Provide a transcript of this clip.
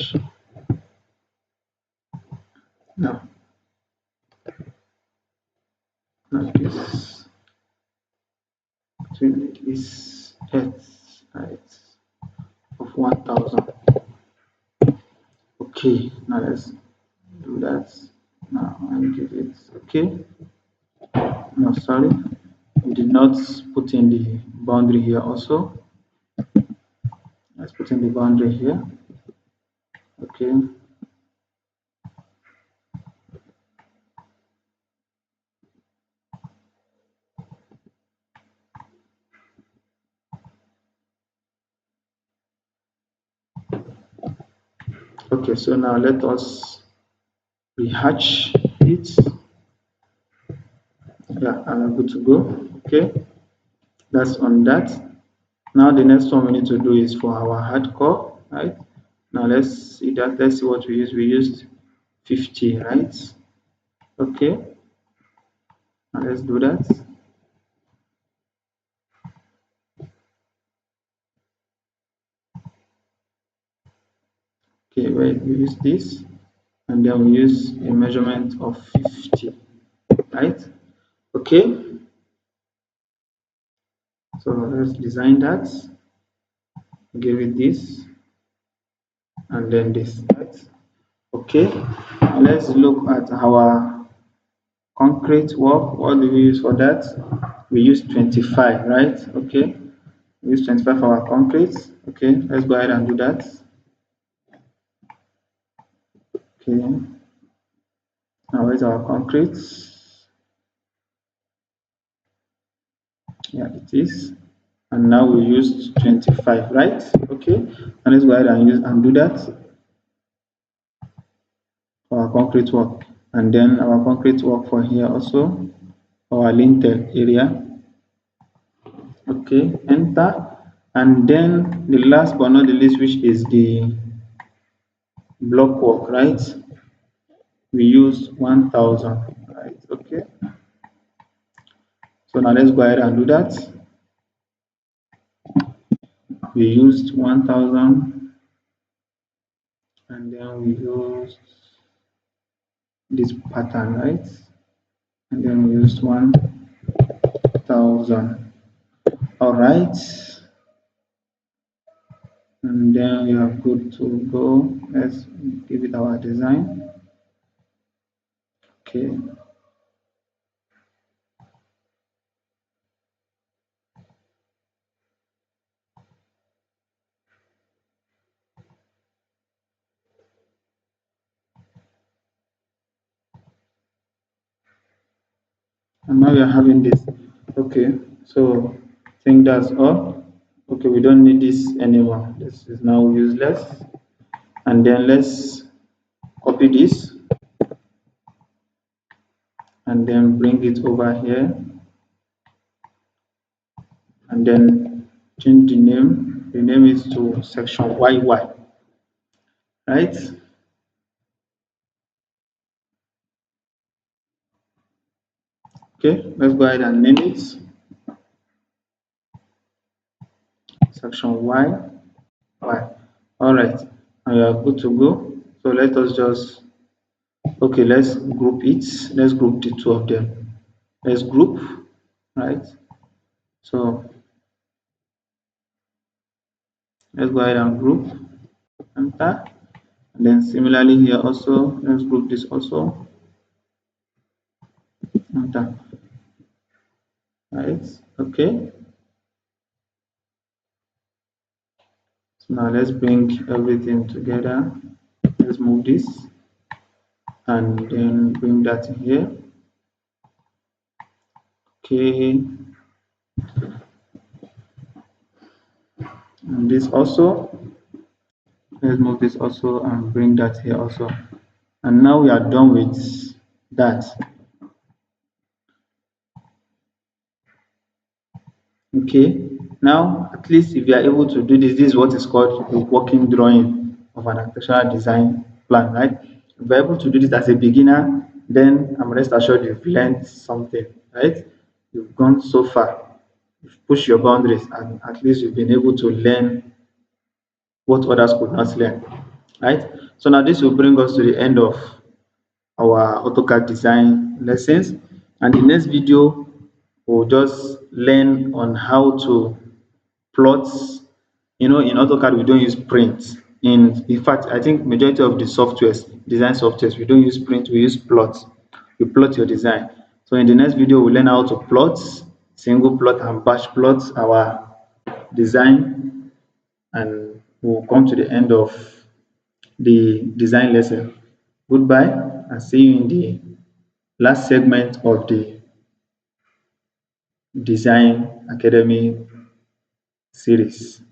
hatch. Now, like this, between this height of 1000. Okay, now let's do that. Now and give it okay. No, sorry, we did not put in the boundary here also. Let's put in the boundary here. Okay. Okay, so now let us rehatch it. Yeah, and I'm good to go. Okay, that's on that. Now the next one we need to do is for our hardcore, right? Now let's see that. Let's see what we used. We used 50, right? Okay, now let's do that. Okay, wait, we use this, and then we use a measurement of 50, right? Okay, so let's design that. Give it this, and then this, right? Okay, now let's look at our concrete work. What do we use for that? We use 25, right? Okay, we use 25 for our concrete. Okay, let's go ahead and do that. Okay, now where's our concrete? Yeah, it is. And now we use 25, right? Okay, and let's go ahead and use and do that for our concrete work. And then our concrete work for here also, our lintel area. Okay, enter. And then the last but not the least, which is the block work, right? We use 1000, right? Okay, so now let's go ahead and do that. We used 1000, and then we used this pattern, right? And then we used 1000. All right, and then we are good to go. Let's give it our design. Okay, and now we are having this. Okay, so I think that's all. Okay, we don't need this anymore. This is now useless. And then let's copy this and then bring it over here, and then change the name. The name is to section YY, right? Okay, let's go ahead and name it section Y. All right, and we are good to go. So let us just, okay, let's group it. Let's group the two of them. Let's group, right? So let's go ahead and group, enter. And then similarly here also, let's group this also, enter. Right, okay. So now let's bring everything together. Let's move this and then bring that in here. Okay, and this also, let's move this also and bring that here also. And now we are done with that. Okay, now at least if you are able to do this, this is what is called a working drawing of an architectural design plan, right? If you're able to do this as a beginner, then I'm rest assured you've learned something, right? You've gone so far, you've pushed your boundaries, and at least you've been able to learn what others could not learn. right? So now this will bring us to the end of our AutoCAD design lessons. And the next video, we'll just learn on how to plot. In AutoCAD, we don't use print. In fact, I think majority of the softwares, design softwares, we don't use print, we use plot. You plot your design. So in the next video, we'll learn how to plot, single plot and batch plot our design, and we'll come to the end of the design lesson. Goodbye, and see you in the last segment of the Design Academy series.